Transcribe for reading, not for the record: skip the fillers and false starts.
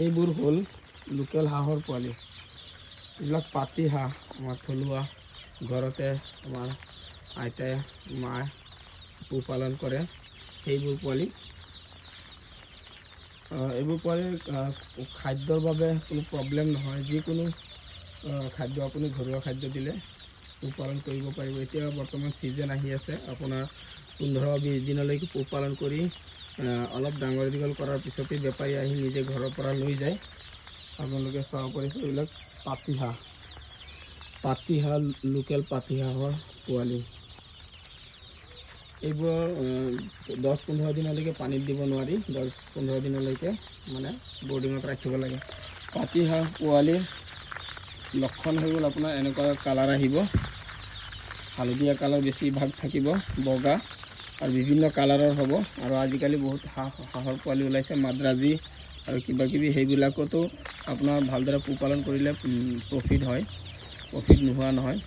এইবোৰ হ'ল লোকেল হাঁহৰ পোৱালি। এইবিলাক পাতি হাঁহ আমাৰ থলুৱা ঘৰতে আমাৰ আইতাই মায়ে পোহপালন কৰে সেইবোৰ পোৱালি। এইবোৰ পোৱালিৰ খাদ্যৰ বাবে কোনো প্ৰব্লেম নহয়। যিকোনো খাদ্য আপুনি ঘৰুৱা খাদ্য দিলে পোহপালন কৰিব পাৰিব। এতিয়া বৰ্তমান ছিজন আহি আছে, আপোনাৰ 15-20 দিনলৈকে পোহপালন কৰি অলপ ডাঙৰ দীঘল কৰাৰ পিছতেই বেপাৰী আহি নিজে ঘৰৰ পৰা লৈ যায়। আপোনালোকে চাব পাৰিছে এইবিলাক পাতি হাঁহ লোকেল পাতি হাঁহৰ পোৱালি। এইবোৰৰ 10-15 দিনলৈকে পানীত দিব নোৱাৰি, 10-15 দিনলৈকে মানে বৰ্ডিঙত ৰাখিব লাগে। পাতি হাঁহ পোৱালিৰ লক্ষণ হৈ গ'ল আপোনাৰ এনেকুৱা কালাৰ আহিব, হালধীয়া কালাৰ বেছিভাগ থাকিব, বগা আৰু বিভিন্ন কালাৰৰ হ'ব। আৰু আজিকালি বহুত হাঁহৰ পোৱালি ওলাইছে, মাদ্ৰাজী আৰু কিবাকিবি, সেইবিলাকতো আপোনাৰ ভালদৰে পোহপালন কৰিলে প্ৰফিট হয়, প্ৰফিট নোহোৱা নহয়।